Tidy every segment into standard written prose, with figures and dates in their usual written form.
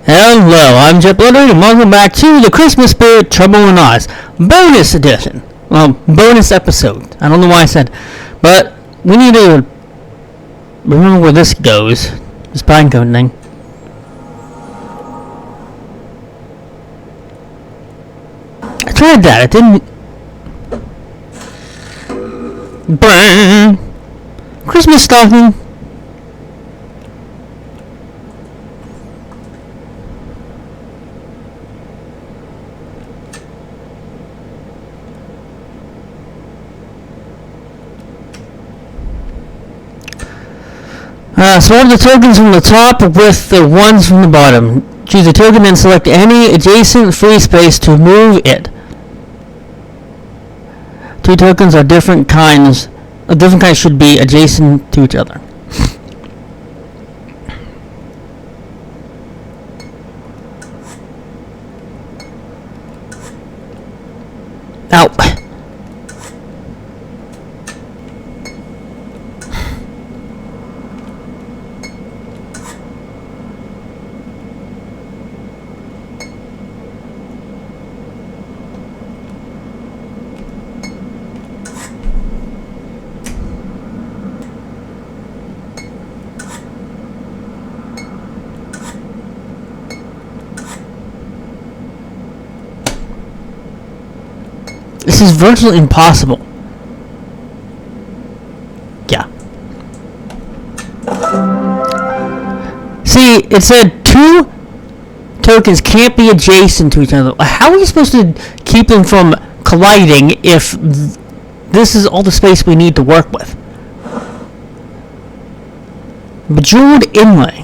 Hello, I'm Jet Blooded, and welcome back to the Christmas Spirit Trouble in Oz bonus edition. Well, bonus episode. I don't know why I said, but we need to remember where this goes. This pinecone thing. I tried that. It didn't. Burn. Christmas stocking. Sort the tokens from the top with the ones from the bottom. Choose a token and select any adjacent free space to move it. Two tokens are different kinds. Different kinds should be adjacent to each other. Ow. This is virtually impossible. Yeah. See, it said two tokens can't be adjacent to each other. How are you supposed to keep them from colliding if this is all the space we need to work with? Bejeweled inlay.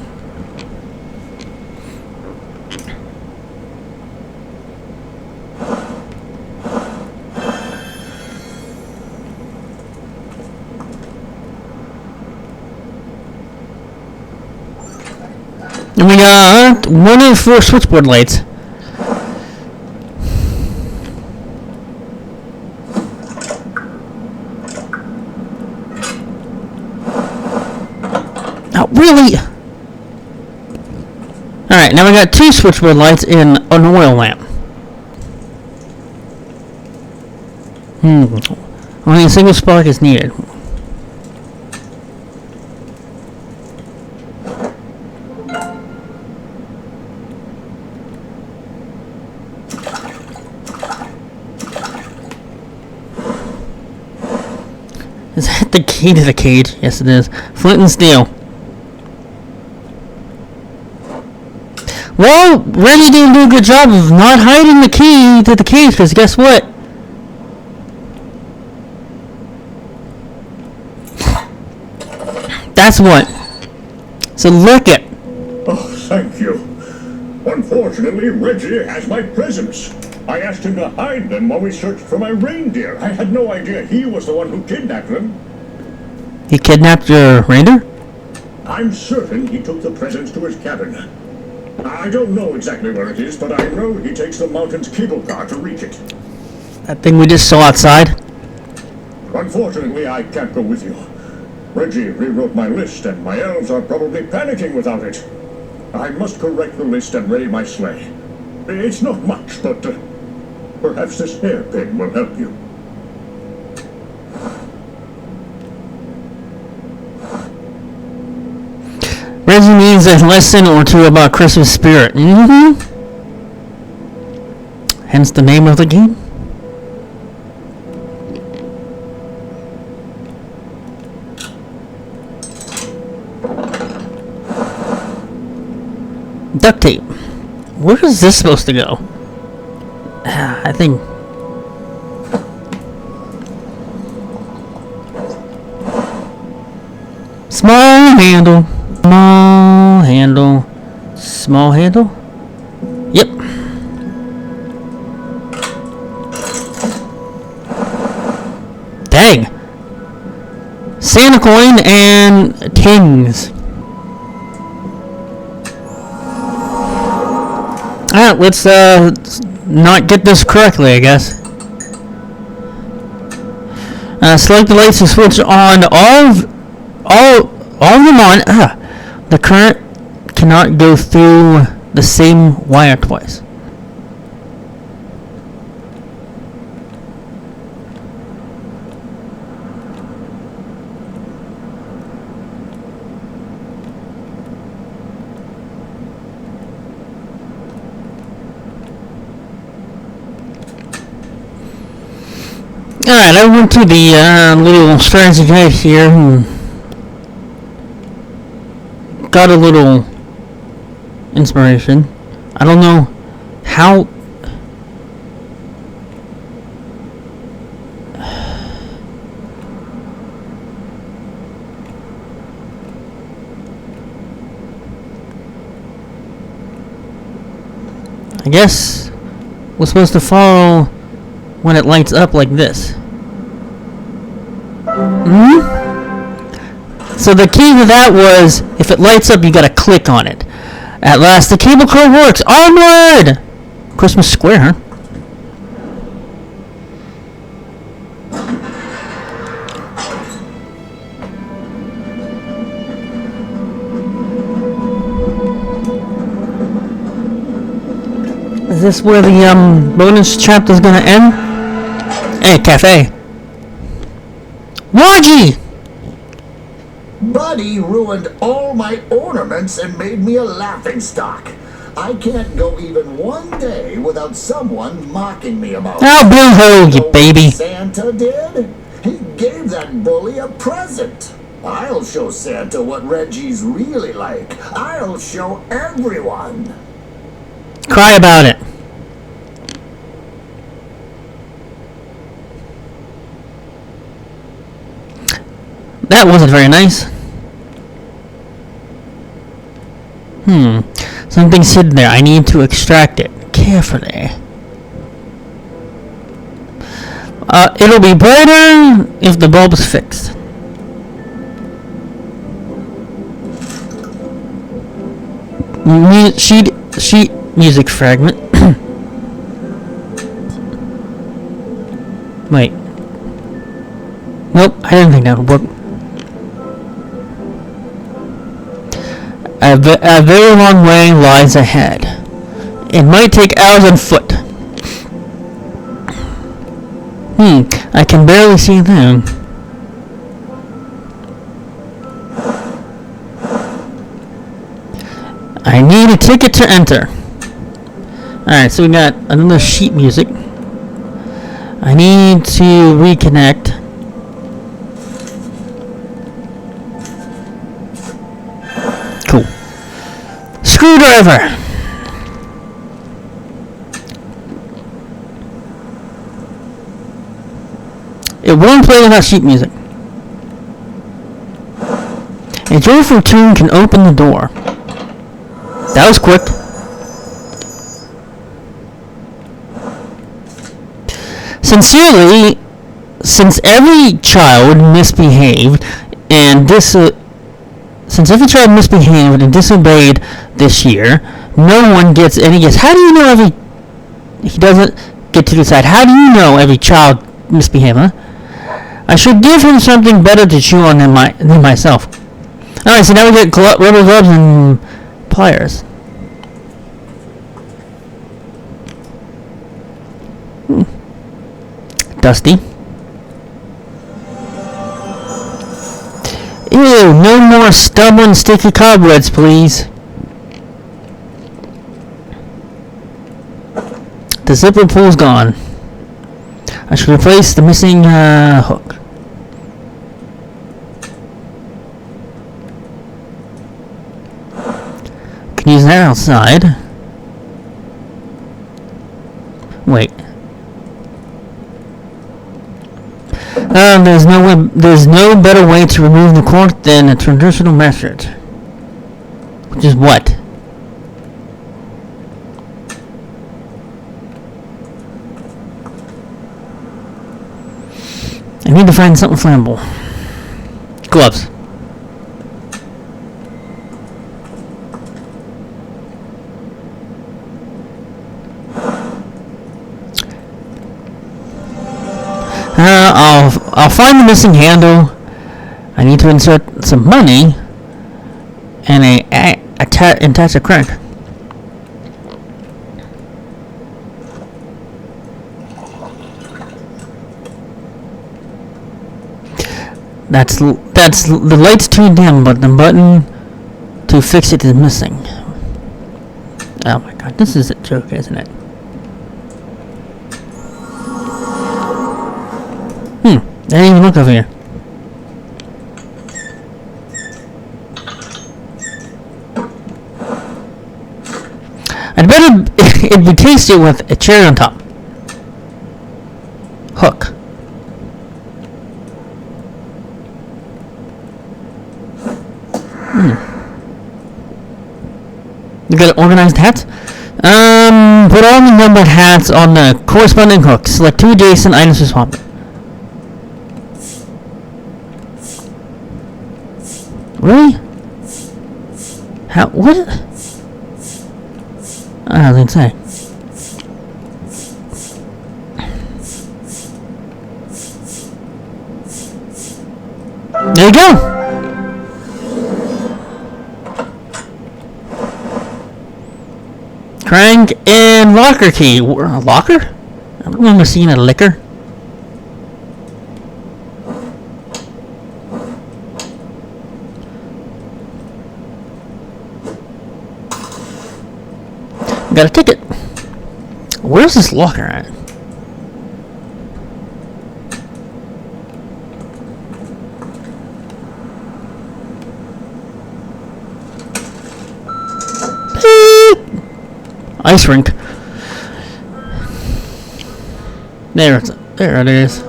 And we got 1 in 4 switchboard lights. Oh, really? Alright, now we got 2 switchboard lights in an oil lamp. Only a single spark is needed. Is that the key to the cage? Yes, it is. Flint and steel. Well, Reggie didn't do a good job of not hiding the key to the cage, because guess what? That's what. So look it. Oh, thank you. Unfortunately, Reggie has my presents. I asked him to hide them while we searched for my reindeer. I had no idea he was the one who kidnapped them. He kidnapped your reindeer? I'm certain he took the presents to his cabin. I don't know exactly where it is, but I know he takes the mountain's cable car to reach it. That thing we just saw outside? Unfortunately, I can't go with you. Reggie rewrote my list, and my elves are probably panicking without it. I must correct the list and ready my sleigh. It's not much, but perhaps this hairpin will help you. Reggie needs a lesson or two about Christmas spirit. Hence the name of the game. Duct tape. Where is this supposed to go? I think. Small handle. Small handle. Small handle? Yep. Dang. Santa coin and tings. Alright, let's not get this correctly, I guess. Select the lights and switch on all of them on. The current cannot go through the same wire twice. Alright, I went to the little strategy guide here and got a little inspiration. I don't know how. I guess we're supposed to follow when it lights up like this. So the key to that was, if it lights up, you gotta click on it. At last, the cable car works! Onward! Christmas Square, huh? Is this where the bonus chapter is gonna end? Hey, cafe. Margie! Buddy ruined all my ornaments and made me a laughingstock. I can't go even one day without someone mocking me about it. Oh, boo-hoo, you baby. Santa did? He gave that bully a present. I'll show Santa what Reggie's really like. I'll show everyone. Cry about it. That wasn't very nice. Something's hidden there. I need to extract it carefully. It'll be brighter if the bulb is fixed. Sheet music fragment. Wait. Nope, I didn't think that would work. A very long way lies ahead. It might take hours on foot. I can barely see them. I need a ticket to enter. Alright, so we got another sheet music. I need to reconnect. Cool. Screwdriver! It won't play without sheet music. A joyful tune can open the door. That was quick. Sincerely, since every child misbehaved and disobeyed this year, no one gets any gifts. How do you know he doesn't get to decide? How do you know every child misbehaved, huh? I should give him something better to chew on than myself. Alright, so now we get rubber gloves and pliers. Dusty. Ew, no more stubborn, sticky cobwebs, please. The zipper pull's gone. I should replace the missing hook. Can use that outside. Wait. There's no better way to remove the cork than a traditional method. Which is what? I need to find something flammable. Gloves. I'll find the missing handle. I need to insert some money and attach a crank. That's the light's too dim, but the button to fix it is missing. Oh my god, this is a joke, isn't it? I didn't even look over here. I'd better it'd be tasty with a cherry on top. Hook. You got organized hats? Put all the numbered hats on the corresponding hooks. Select 2 adjacent items to swap. Really? How? What? I didn't say. There you go. Crank and locker key. Locker? I don't remember seeing a liquor. Got a ticket. Where's this locker at? Ice rink. There it is.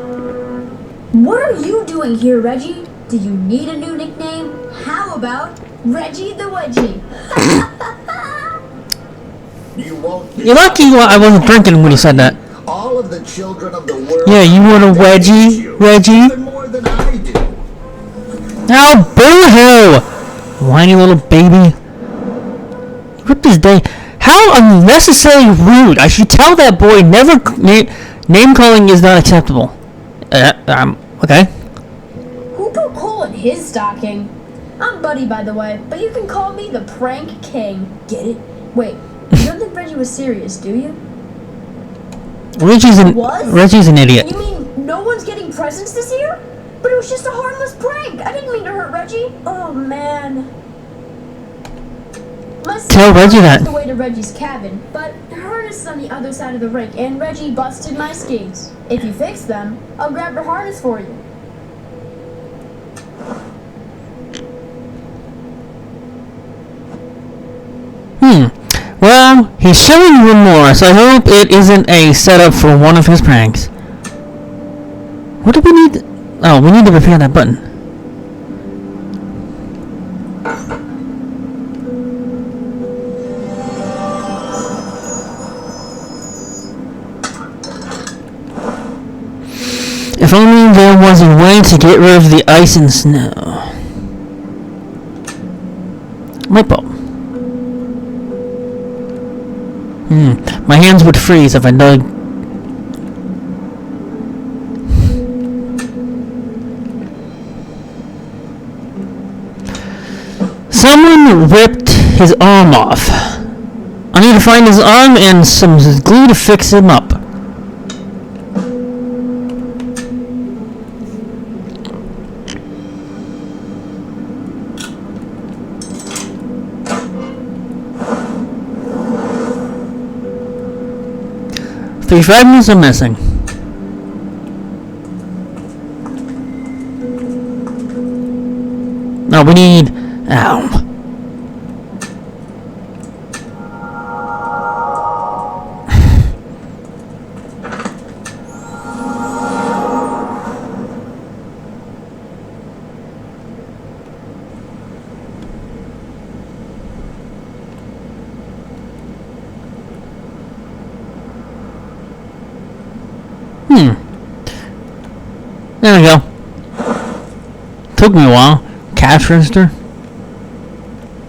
What are you doing here, Reggie? Do you need a new nickname? How about Reggie the Wedgie? You're lucky I wasn't drinking when you said that. All of the children of the world. Yeah, you want a wedgie, Reggie? Even more than I do. Oh, boo-hoo! Whiny little baby. Ripped his day. How unnecessarily rude. I should tell that boy never name calling is not acceptable. Okay. Who put coal in his stocking? I'm Buddy, by the way, but you can call me the Prank King. Get it? Wait, you don't think Reggie was serious, do you? Reggie's an idiot. You mean no one's getting presents this year? But it was just a harmless prank. I didn't mean to hurt Reggie. Oh, man. Tell Reggie that. The way to Reggie's cabin, but the harness is on the other side of the rink, and Reggie busted my skates. If you fix them, I'll grab your harness for you. Well, he's showing remorse. I hope it isn't a setup for one of his pranks. What do we need? Oh, we need to repair that button. If only there was a way to get rid of the ice and snow. Light bulb. My hands would freeze if I dug. Someone ripped his arm off. I need to find his arm and some glue to fix him up. Three fragments are missing. No, we need... Ow. There we go. Took me a while. Cash register.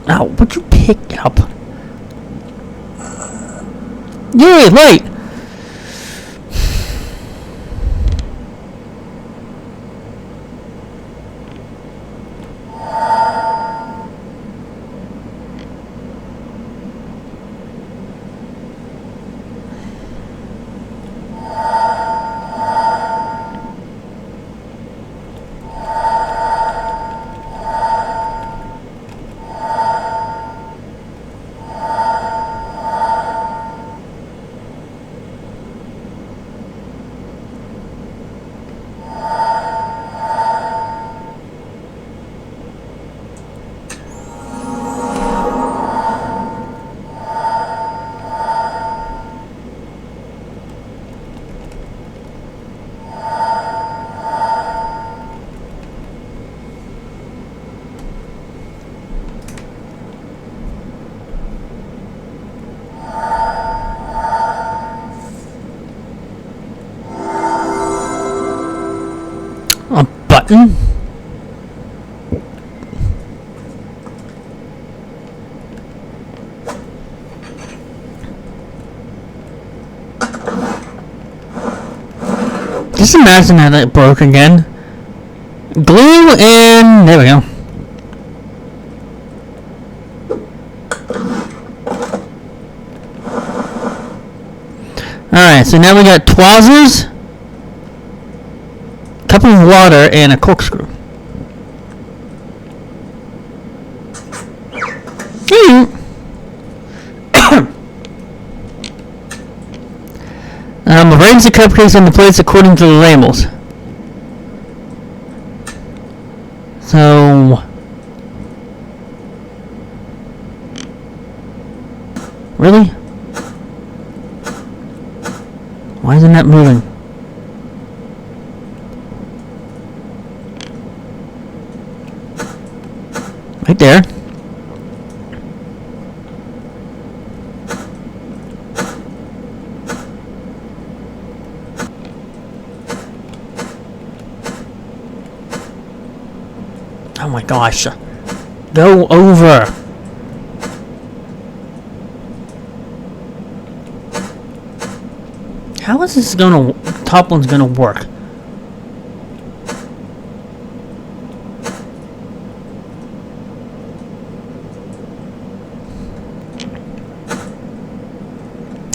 Ow, what'd you pick up? Yay, light! button. Just imagine that it broke again. Glue and there we go. Alright, so now we got tweezers, a cup of water, and a corkscrew. Arrange the cupcakes on the plates according to the labels. So, really? Why isn't that moving? Right there. Oh my gosh. Go over. How is this top one's gonna work?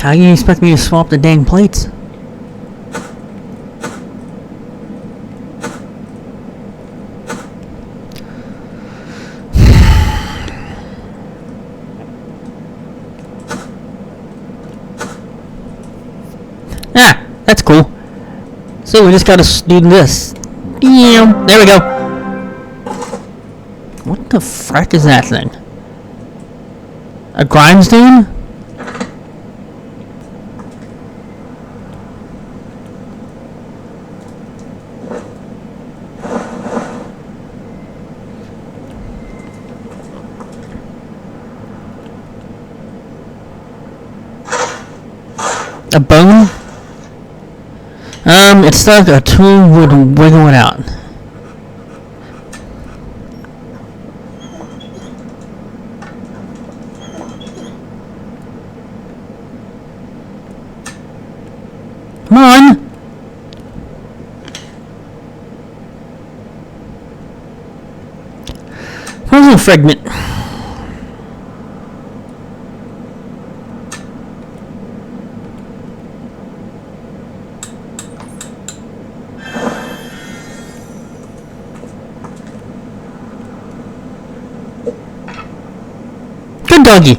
How do you expect me to swap the dang plates? That's cool. So we just gotta do this. Damn. There we go. What the frack is that thing? A grindstone? A bone? It's like a tool would wiggle it out. Come on! Puzzle fragment. Good doggy.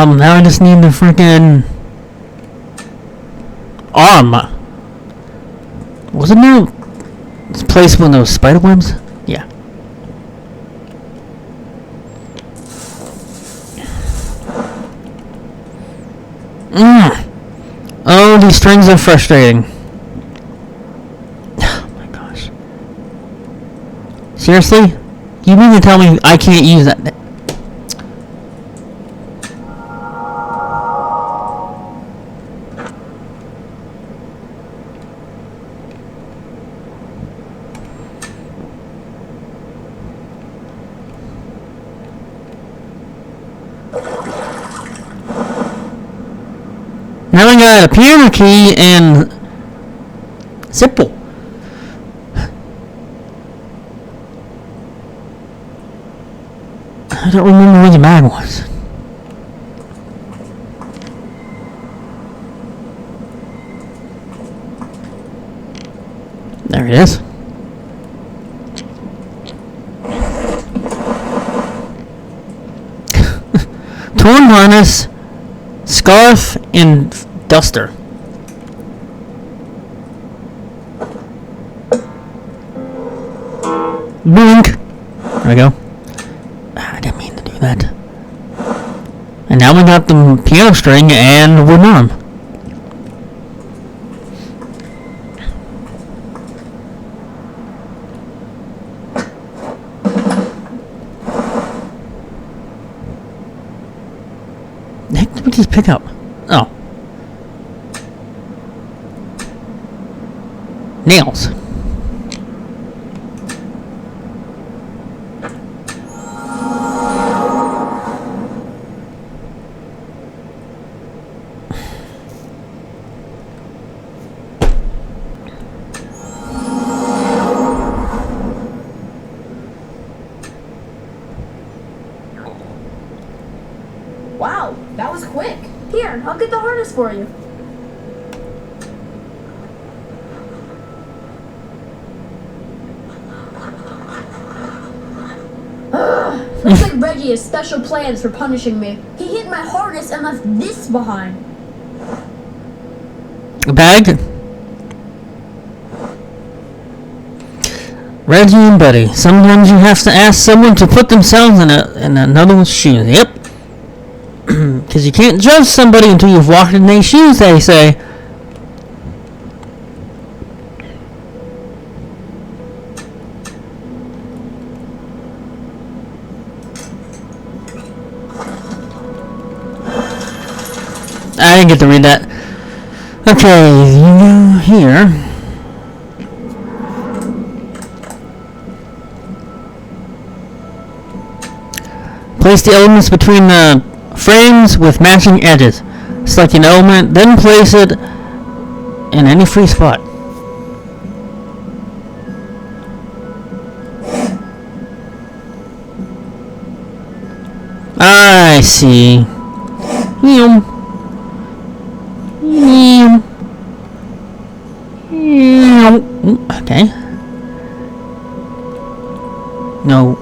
Now I just need the freaking arm. Wasn't there this place with those spider webs? Yeah. Oh, these strings are frustrating. Oh my gosh. Seriously? You mean to tell me I can't use that? Now we got a piano key and simple. I don't remember where the bag was. There it is. Torn harness, scarf, and duster. Boink. There we go. I didn't mean to do that. And now we got the piano string and the wooden arm. The heck did we just pick up? Oh. Nails. Wow, that was quick. Here, I'll get the harness for you. Looks like Reggie has special plans for punishing me. He hit my harness and left this behind. A bag? Reggie and Buddy. Sometimes you have to ask someone to put themselves in another one's shoes. Yep. Because you can't judge somebody until you've walked in their shoes, they say. I didn't get to read that. Okay, you go here. Place the elements between the frames with matching edges. Select an element, then place it in any free spot. I see. Okay. No.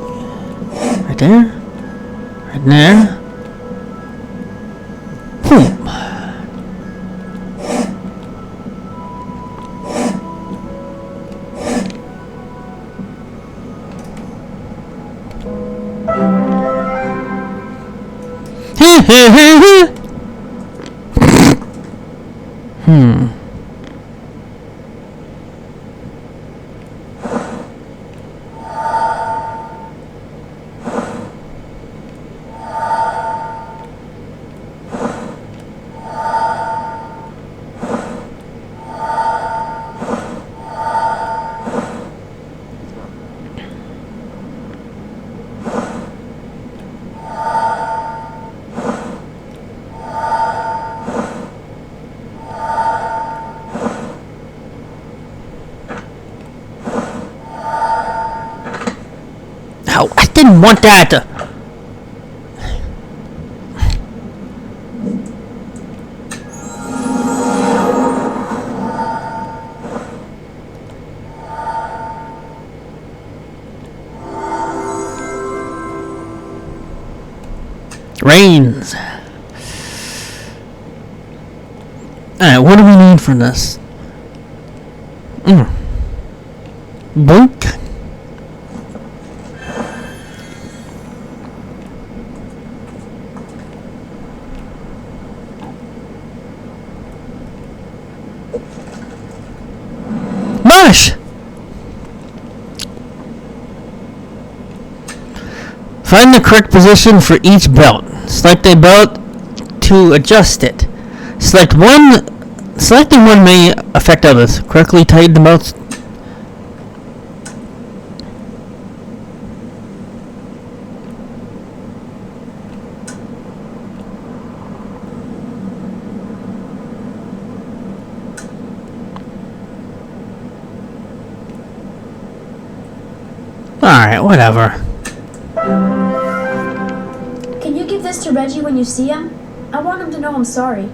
Right there. Right there. Ow, I didn't want that. Rains. Alright, what do we need for this? Boink. Mush! Find the correct position for each belt. Select a belt to adjust it. Selecting one may affect others. Correctly tighten the belts. Alright, whatever. Can you give this to Reggie when you see him? I want him to know I'm sorry.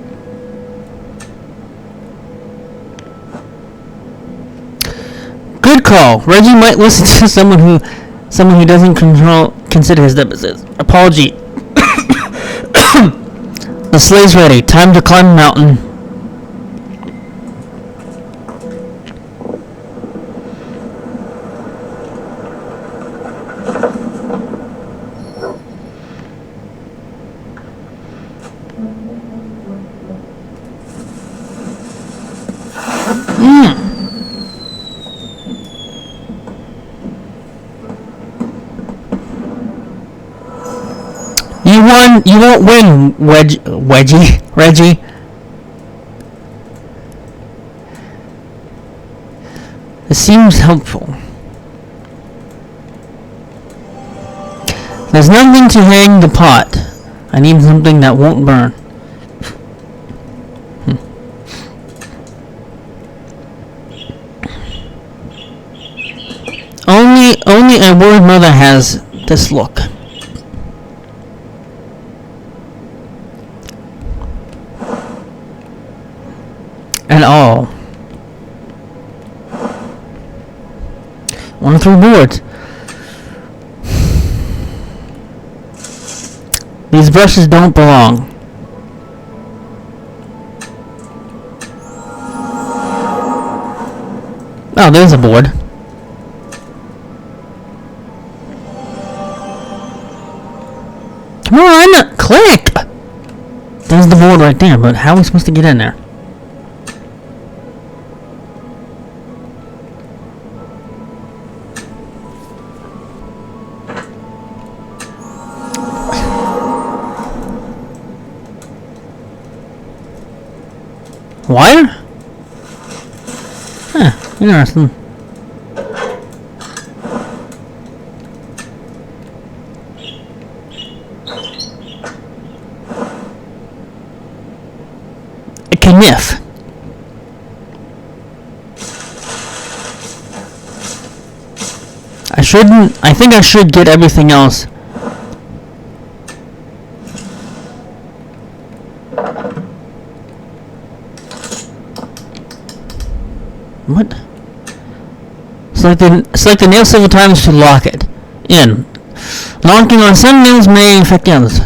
Good call. Reggie might listen to someone who doesn't consider his deficits. Apology. The sleigh's ready. Time to climb the mountain. You won. You won't win, Reggie. It seems helpful. There's nothing to hang the pot. I need something that won't burn. Only a worried mother has this look. And all. 1 of 3 boards. These brushes don't belong. Oh, there's a board. Come on, click! There's the board right there, but how are we supposed to get in there? Wire? Huh, interesting. A kniff. I think I should get everything else. What? Select the nail several times to lock it in. Locking on some nails may affect the others.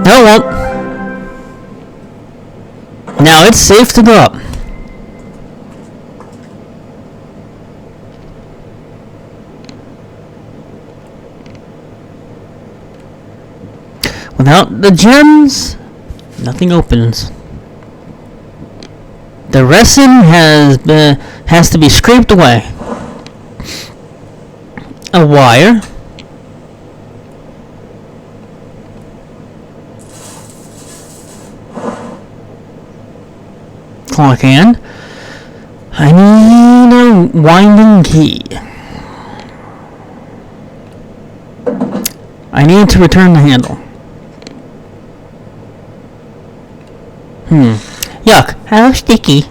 No, it won't. Now it's safe to go up. Without the gems, nothing opens. The resin has to be scraped away. A wire. Clock hand. I need a winding key. I need to return the handle. Yuck. How sticky.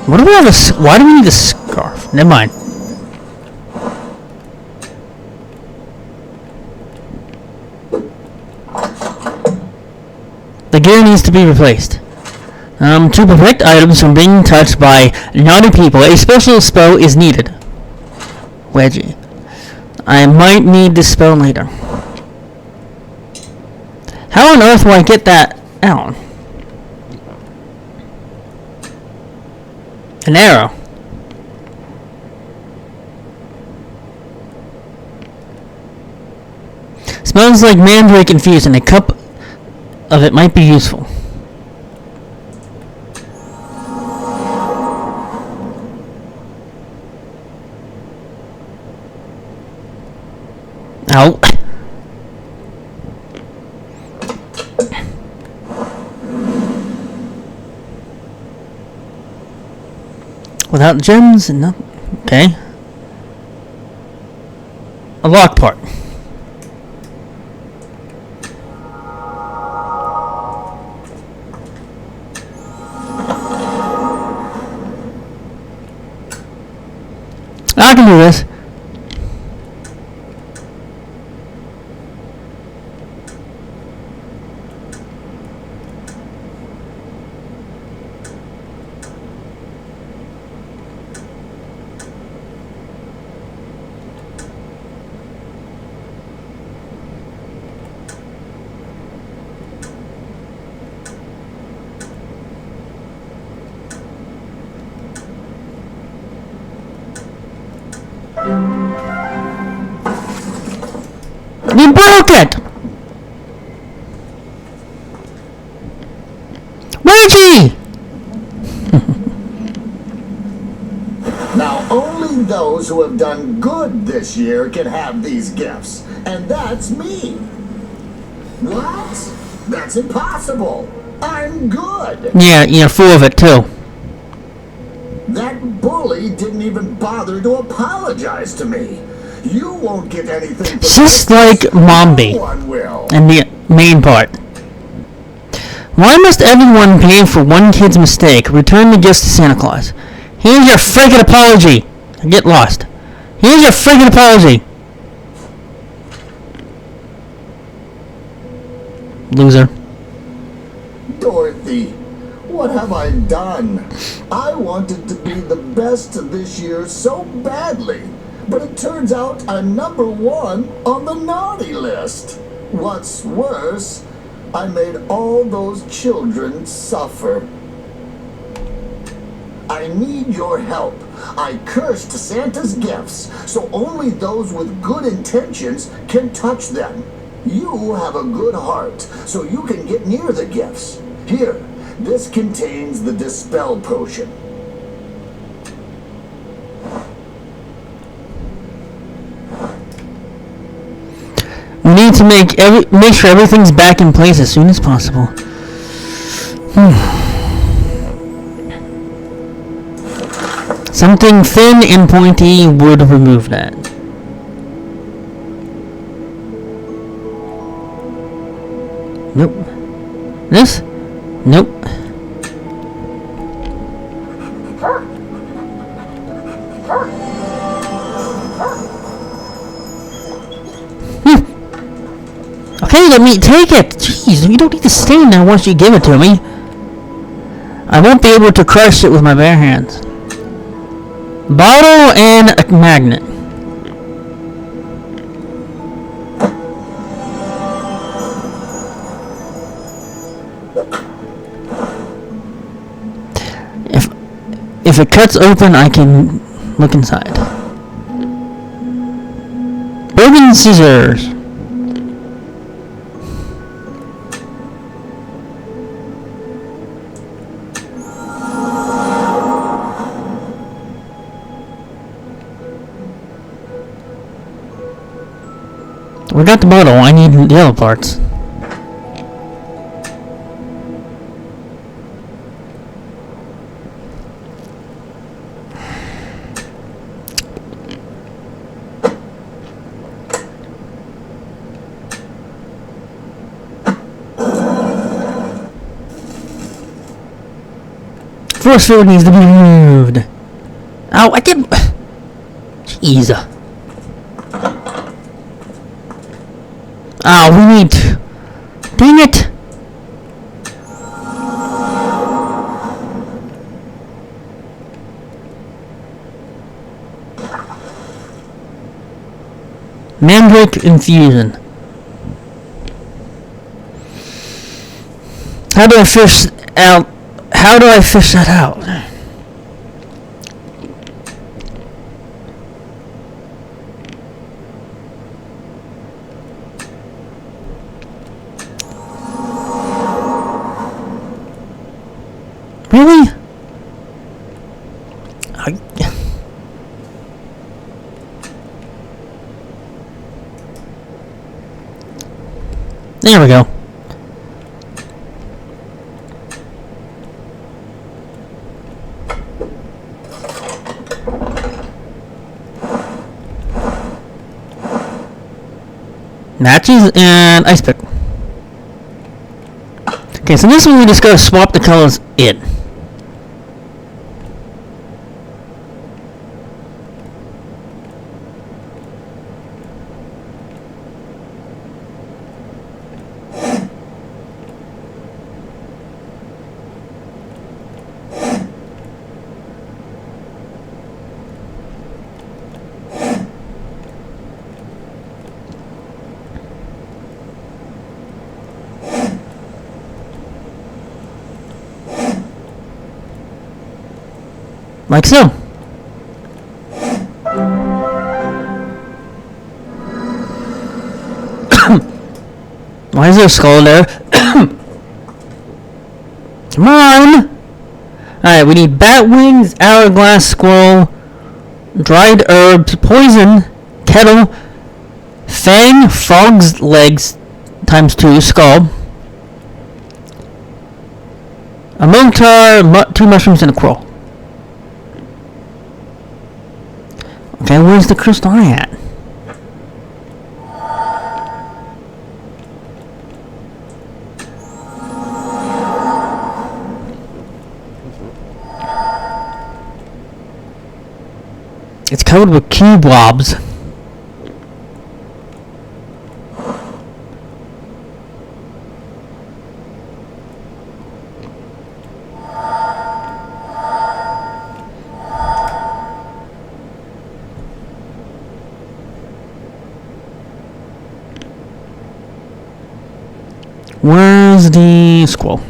What do we have why do we need a scarf? Never mind. The gear needs to be replaced. To protect items from being touched by naughty people, a special spell is needed. Wedgie. I might need this spell later. How on earth will I get that out? An arrow. Smells like mandrake infused, and a cup of it might be useful. Ow. Without gems and nothing. Okay. A lock part. I can do this. You broke it! Reggie! Now, only those who have done good this year can have these gifts, and that's me. What? That's impossible. I'm good. Yeah, you're full of it too. That bully didn't even bother to apologize to me. You won't get anything. Just like Mombi No one will. in the main part. Why must everyone pay for one kid's mistake? Return the gifts to Santa Claus. Here's your friggin' apology. Get lost. Here's your friggin' apology. Loser. Dorothy, what have I done? I wanted to be the best this year so badly, but it turns out I'm #1 on the naughty list. What's worse, I made all those children suffer. I need your help. I cursed Santa's gifts, so only those with good intentions can touch them. You have a good heart, so you can get near the gifts. Here, this contains the Dispel Potion. We need to make sure everything's back in place as soon as possible. Something thin and pointy would remove that. Nope. This? Nope. Okay, let me take it. Jeez, you don't need to stand there once you give it to me. I won't be able to crush it with my bare hands. Bottle and a magnet. If it cuts open, I can look inside. Broken scissors. We got the bottle, I need the other parts. Force field needs to be removed. Ow, I did. Jeez. Oh, we need. Dang it! Mandrake infusion. How do I fish out? How do I fish that out? Really? There we go. Matches and ice pick. Okay, so this one we just gotta swap the colors in. Like so. Why is there a skull there? Come on! Alright, we need bat wings, hourglass squirrel, dried herbs, poison, kettle, fang, frog's legs times 2, skull, a motar, 2 mushrooms, and a crow. Okay, where's the crystal eye at? It's covered with cube blobs. Where's the scroll?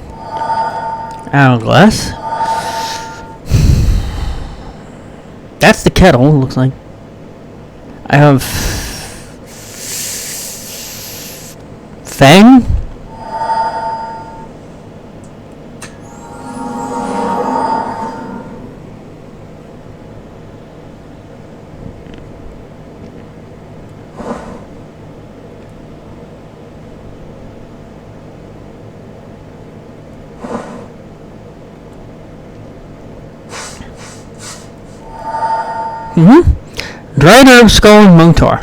Hourglass. That's the kettle, looks like. I have Fang? Dried herb, skull, and motar.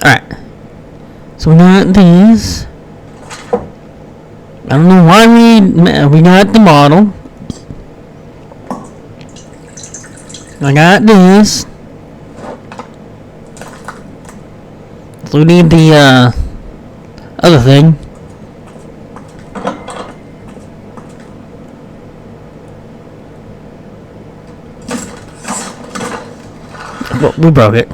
Alright. So we got these. I don't know why we got the model. I got this. Including the other thing. Well, we broke it.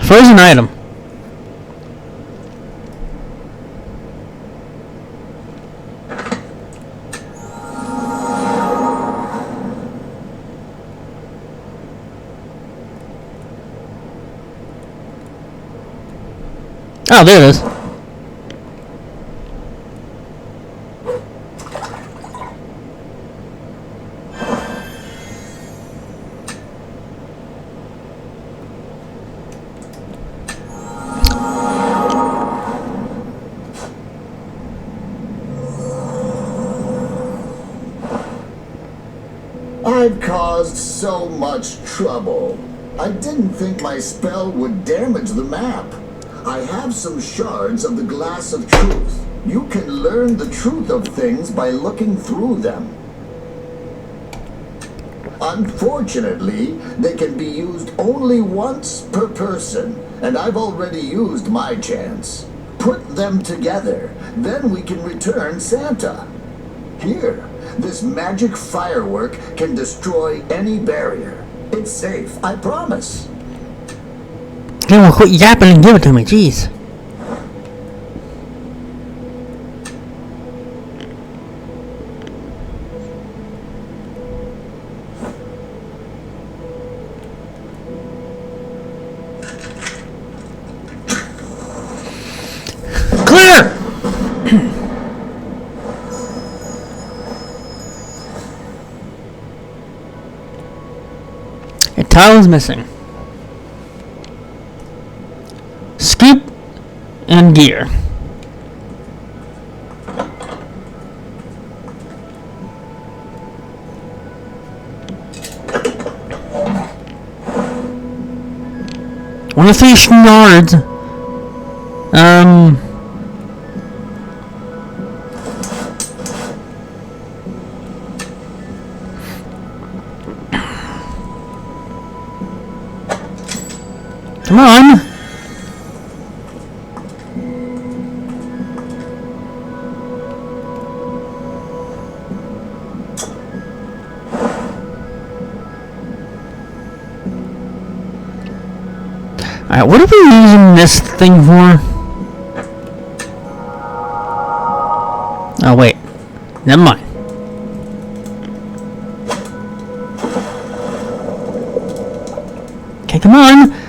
Frozen item. Oh, there it is. I've caused so much trouble. I didn't think my spell would damage the map. I have some shards of the glass of truth. You can learn the truth of things by looking through them. Unfortunately, they can be used only once per person, and I've already used my chance. Put them together, then we can return Santa. Here, this magic firework can destroy any barrier. It's safe, I promise. Then we'll quit yapping and give it to me, jeez. Clear! A tile is missing. Scoop and gear. One of 3 shards. Come on. Alright, what are we using this thing for? Oh, wait. Never mind. Okay, come on.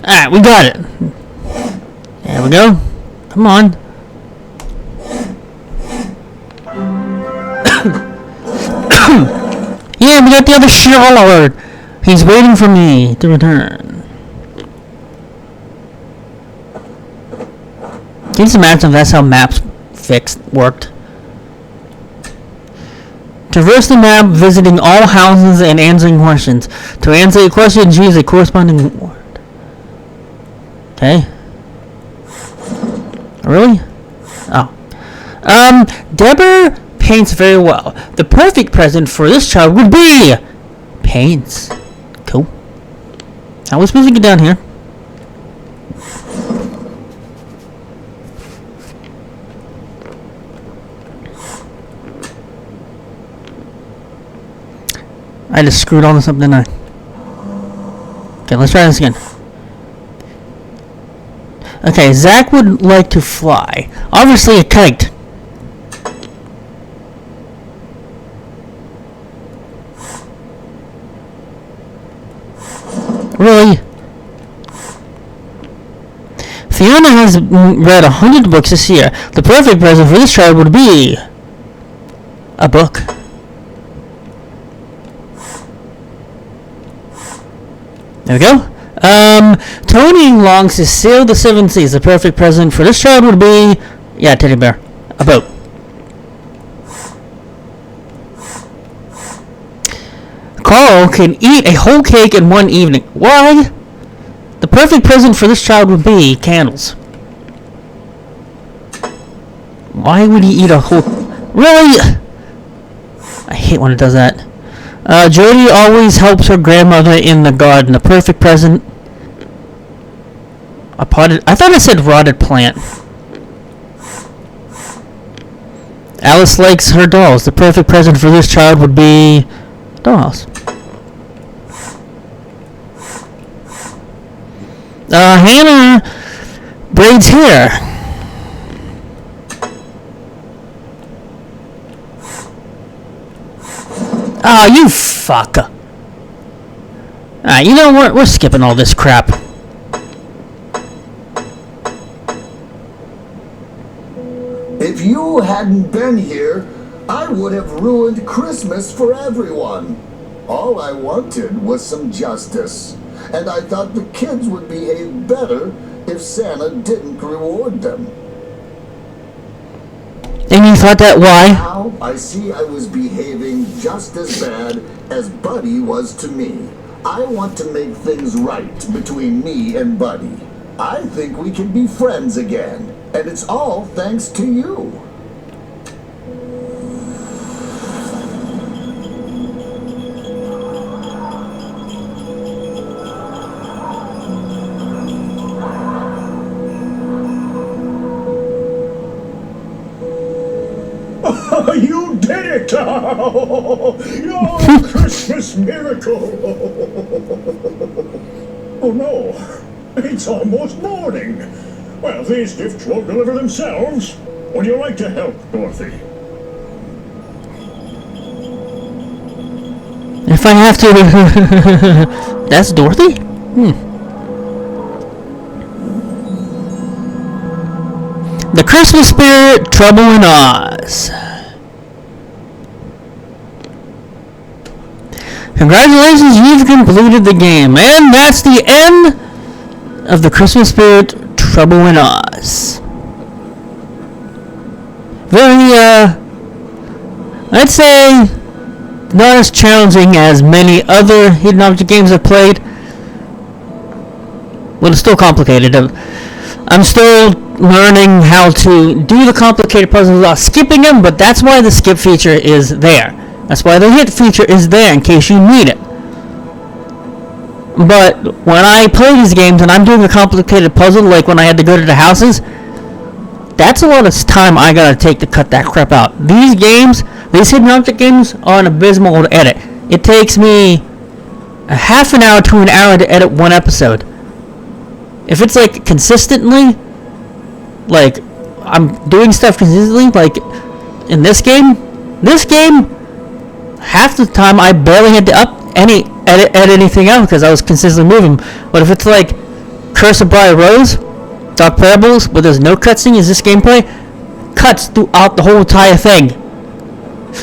Alright, we got it. There we go. Come on. Yeah, we got the other Charlotte. He's waiting for me to return. Can you just imagine if that's how maps worked? Traverse the map, visiting all houses and answering questions. To answer a question, choose a corresponding word. Okay. Really? Oh. Deborah paints very well. The perfect present for this child would be paints. Cool. How are we supposed to get down here? I just screwed all this up, didn't I? Okay, let's try this again. Okay, Zach would like to fly. Obviously a kite. Really? Fiona has read 100 books this year. The perfect present for this child would be a book. There we go. Tony longs to sail the seven seas. The perfect present for this child would be, yeah, teddy bear, a boat. Carl can eat a whole cake in one evening. Why? The perfect present for this child would be candles. Why would he eat a whole... Really? I hate when it does that. Jody always helps her grandmother in the garden. The perfect present... I thought I said rotted plant. Alice likes her dolls. The perfect present for this child would be... dolls. Hannah braids hair. Ah, you fucker. You know what? We're skipping all this crap. If you hadn't been here, I would have ruined Christmas for everyone. All I wanted was some justice, and I thought the kids would behave better if Santa didn't reward them. And you thought that why? Now I see I was behaving just as bad as Buddy was to me. I want to make things right between me and Buddy. I think we can be friends again, and it's all thanks to you. You did it! You're a Christmas miracle! Oh no, it's almost morning. Well, these gifts won't deliver themselves. Would you like to help, Dorothy? If I have to... That's Dorothy? The Christmas Spirit, Trouble in Oz. Congratulations, you've completed the game. And that's the end of the Christmas Spirit, Trouble in Oz. Very, I'd say not as challenging as many other hidden object games I've played. But it's still complicated. I'm still learning how to do the complicated puzzles without skipping them, but that's why the skip feature is there. That's why the hit feature is there, in case you need it. But when I play these games and I'm doing a complicated puzzle, like when I had to go to the houses, that's a lot of time I gotta take to cut that crap out. These games, these hidden object games, are an abysmal to edit. It takes me a half an hour to an hour to edit one episode. If it's like consistently, like I'm doing stuff consistently, like in this game, half the time I barely had to edit anything out because I was consistently moving. But if it's like Curse of Briar Rose, Dark Parables, where there's no cutscene, is this gameplay cuts throughout the whole entire thing.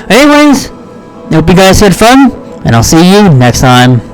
Anyways, I hope you guys had fun, and I'll see you next time.